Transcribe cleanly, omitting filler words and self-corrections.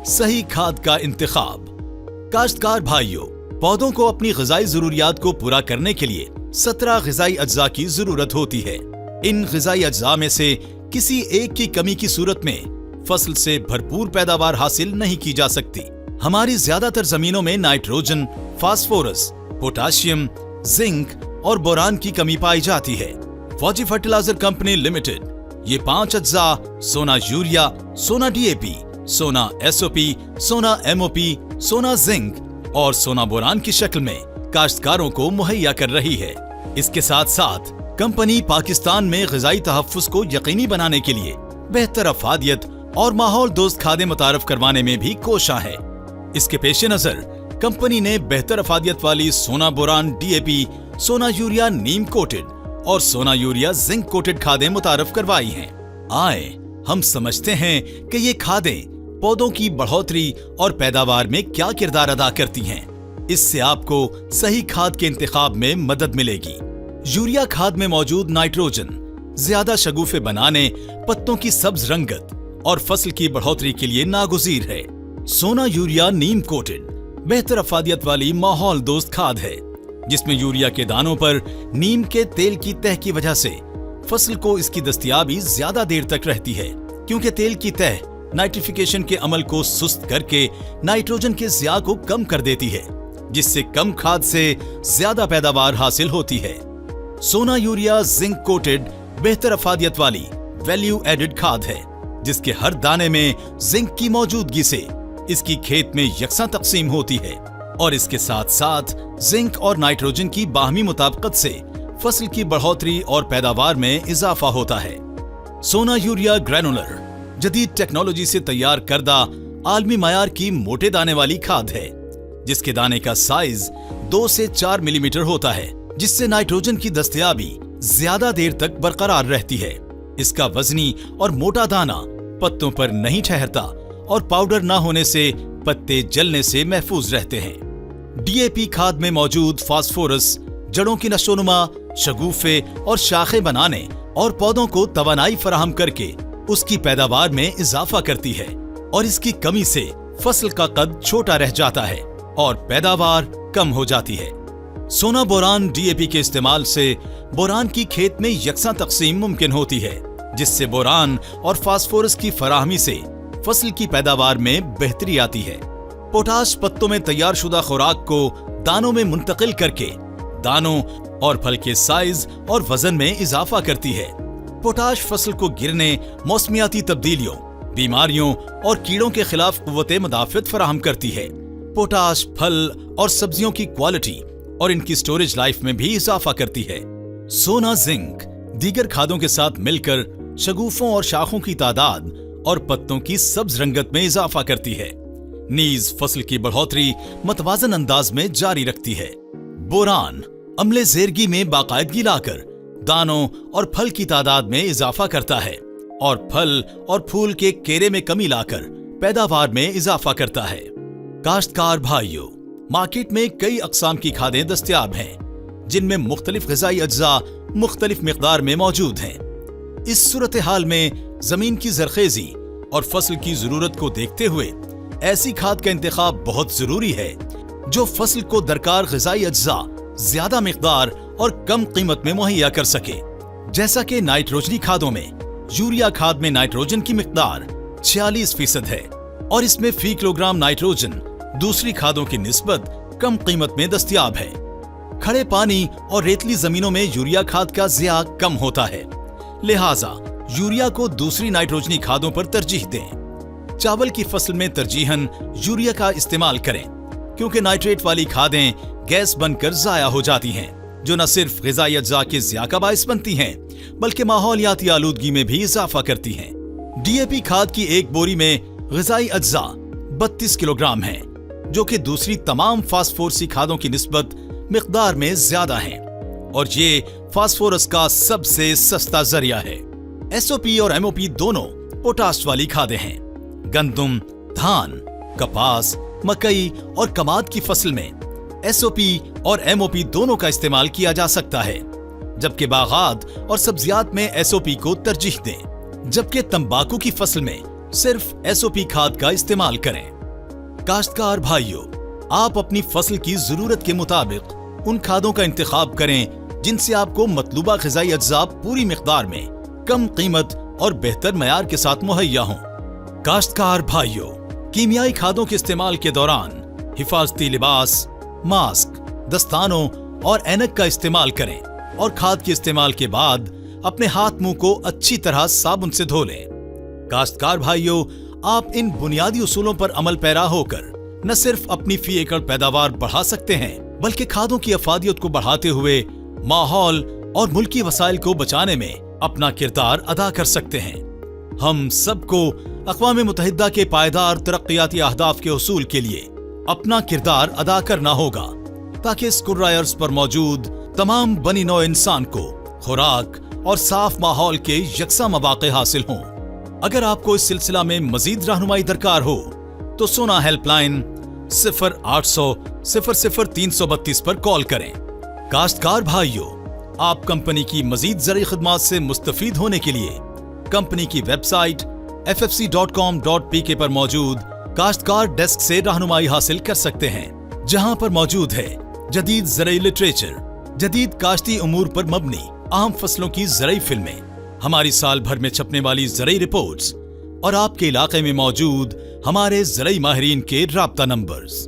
सही खाद का इंतखाब। काश्तकार भाइयों, पौधों को अपनी ग़िज़ाई ज़रूरियात को पूरा करने के लिए 17 ग़िज़ाई अज्जा की ज़रूरत होती है। इन ग़िज़ाई अज्जा में से किसी एक की कमी की सूरत में फसल से भरपूर पैदावार हासिल नहीं की जा सकती। हमारी ज्यादातर जमीनों में नाइट्रोजन, फास्फोरस, पोटाशियम, जिंक और बोरान की कमी पाई जाती है। फौजी फर्टिलाइजर कंपनी लिमिटेड ये 5 अज्जा सोना यूरिया, सोना डीएपी, सोना एसओपी, सोना एमओपी, सोना जिंक और सोना बोरान की शक्ल में काश्तकारों को मुहैया कर रही है। इसके साथ साथ कंपनी पाकिस्तान में ग़िज़ाई तहफ़्फ़ुज़ को यकीनी बनाने के लिए बेहतर अफादियत और माहौल दोस्त खादें मुतारफ करवाने में भी कोशां है। इसके पेश नजर कंपनी ने बेहतर अफादियत वाली सोना बोरान डीएपी, सोना यूरिया नीम कोटेड और सोना यूरिया जिंक कोटेड खादें मुतारफ करवाई हैं। आए हम समझते हैं कि ये खादें पौधों की बढ़ोतरी और पैदावार में क्या किरदार अदा करती हैं। इससे आपको सही खाद के इंतखाब में मदद मिलेगी। यूरिया खाद में मौजूद नाइट्रोजन ज्यादा शगुफे बनाने, पत्तों की सब्ज रंगत और फसल की बढ़ोतरी के लिए नागुज़ीर है। सोना यूरिया नीम कोटेड बेहतर अफादियत वाली माहौल दोस्त खाद है, जिसमें यूरिया के दानों पर नीम के तेल की तह की वजह से फसल को इसकी दस्तयाबी ज्यादा देर तक रहती है, क्योंकि तेल की तह नाइट्रिफिकेशन के अमल को सुस्त करके नाइट्रोजन के ज़िया को कम कर देती है, जिससे कम खाद से ज्यादा पैदावार हासिल होती है। सोना यूरिया जिंक कोटेड बेहतर अफादियत वाली वैल्यू एडेड खाद है, जिसके हर दाने में जिंक की मौजूदगी से इसकी खेत में यकसा तकसीम होती है और इसके साथ साथ जिंक और नाइट्रोजन की बाहमी मुताबिकत से फसल की बढ़ोतरी और पैदावार में इजाफा होता है। सोना यूरिया ग्रैनुलर जदीद टेक्नोलॉजी से तैयार करदा आलमी मयार की मोटे दाने वाली खाद है, जिसके दाने का साइज 2 से 4 मिलीमीटर होता है, जिससे नाइट्रोजन की दस्तयाबी ज्यादा देर तक बरकरार रहती है। इसका वजनी और मोटा दाना पत्तों पर नहीं ठहरता और पाउडर न होने से पत्ते जलने से महफूज रहते हैं। डीएपी खाद में मौजूद फास्फोरस जड़ों की नशोनुमा, शगुफे और शाखें बनाने और पौधों को तवानाई फराहम करके उसकी पैदावार में इजाफा करती है और इसकी कमी से फसल का कद छोटा रह जाता है और पैदावार कम हो जाती है। सोना बोरान डीएपी के इस्तेमाल से बोरान की खेत में यकसा तकसीम मुमकिन होती है, जिससे बोरान और फास्फोरस की फराहमी से फसल की पैदावार में बेहतरी आती है। पोटाश पत्तों में तैयार शुदा खुराक को दानों में मुंतकिल करके दानों और फल के साइज और वजन में इजाफा करती है। पोटाश फसल को गिरने, मौसमियाती तब्दीलियों, बीमारियों और कीड़ों के खिलाफ कुव्वते मुदाफ़त फराहम करती है। पोटाश फल और सब्जियों की क्वालिटी और इनकी स्टोरेज लाइफ में भी इजाफा करती है। सोना जिंक दीगर खादों के साथ मिलकर शगुफों और शाखों की तादाद और पत्तों की सब्ज रंगत में इजाफा करती है, नीज फसल की बढ़ोतरी मतवाजन अंदाज में जारी रखती है। बोरान अम्ले ज़ेरगी में बाकायदगी लाकर दानों और फल की तादाद में इजाफा करता है और फल और फूल के केरे में कमी लाकर पैदावार में इजाफा करता है। काश्तकार भाइयों, मार्केट में कई अक़साम की खादें दस्तयाब हैं, जिनमें मुख्तलिफ ग़िज़ाई अज्जा मुख्तलिफ मिक़दार में मौजूद हैं। इस सूरत हाल में जमीन की जरखेजी और फसल की जरूरत को देखते हुए ऐसी खाद का इंतखाब बहुत जरूरी है जो फसल को दरकार ग़िज़ाई अज्जा ज्यादा मिक़दार और कम कीमत में मुहैया कर सके। जैसा कि नाइट्रोजनी खादों में यूरिया खाद में नाइट्रोजन की मिक़दार 46% है और इसमें फी किलोग्राम नाइट्रोजन दूसरी खादों की निस्बत कम कीमत में दस्तयाब है। खड़े पानी और रेतली जमीनों में यूरिया खाद का ज़िया कम होता है, लिहाजा यूरिया को दूसरी नाइट्रोजनी खादों पर तरजीह दें। चावल की फसल में तरजीहन यूरिया का इस्तेमाल करें, क्योंकि नाइट्रेट वाली खादें गैस बनकर ज़ाया हो जाती हैं, जो न सिर्फ ग़िज़ाई अज्जा के ज़िया का बाइस बनती हैं, बल्कि माहौलियाती आलूदगी में भी इजाफा करती हैं। डीएपी खाद की एक बोरी में ग़िज़ाई अज्जा 32 किलोग्राम है, जो कि दूसरी तमाम फास्फोरसी खादों की निस्बत मिक़दार में ज्यादा हैं और ये फास्फोरस का सबसे सस्ता जरिया है। एसओपी और एमओपी दोनों पोटाश वाली खादें हैं। गंदम, धान, कपास, मकई और कमाद की फसल में एसओपी और एमओपी दोनों का इस्तेमाल किया जा सकता है, जबकि बागात और सब्जियात में एसओपी को तरजीह दें, जबकि तंबाकू की फसल में सिर्फ एसओपी खाद का इस्तेमाल करें। काश्तकार भाइयों, आप अपनी फसल की जरूरत के मुताबिक उन खादों का इंतखाब करें जिनसे आपको मतलूबा ग़िज़ाई अज्जा पूरी मिक़दार में, कम कीमत और बेहतर मयार के साथ मुहैया हों। काश्तकार भाइयों, कीमियाई खादों के इस्तेमाल के दौरान हिफाजती लिबास, मास्क, दस्तानों और ऐनक का इस्तेमाल करें और खाद के इस्तेमाल के बाद अपने हाथ मुंह को अच्छी तरह साबुन से धो लें। काश्तकार भाइयों, आप इन बुनियादी उसूलों पर अमल पैरा होकर न सिर्फ अपनी फी एकड़ पैदावार बढ़ा सकते हैं, बल्कि खादों की अफादियत को बढ़ाते हुए माहौल और मुल्की वसाइल को बचाने में अपना किरदार अदा कर सकते हैं। हम सबको अक़वाम मुत्तहिदा के पायदार तरक्कियाती अहदाफ के उसूल के लिए अपना किरदार अदा करना होगा, ताकि इस कुर्राए अर्ज़ पर मौजूद तमाम बनी नौ इंसान को खुराक और साफ माहौल के यकसा मौक़े हासिल हों। अगर आपको इस सिलसिला में मजीद रहनुमाई दरकार हो तो सोना हेल्पलाइन 0800 00 332 पर कॉल करें। काश्तकार भाइयों, आप कंपनी की मजीद ज़रूरी खिदमात से मुस्तफीद होने के लिए कंपनी की वेबसाइट ffc.com.pk पर मौजूद काश्तकार डेस्क से रहनुमाई हासिल कर सकते हैं, जहां पर मौजूद है जदीद ज़रई लिटरेचर, जदीद काश्ती उमूर पर मबनी अहम फसलों की ज़रई फिल्में, हमारी साल भर में छपने वाली ज़रई रिपोर्ट्स और आपके इलाके में मौजूद हमारे ज़रई माहिरीन के राब्ता नंबर्स।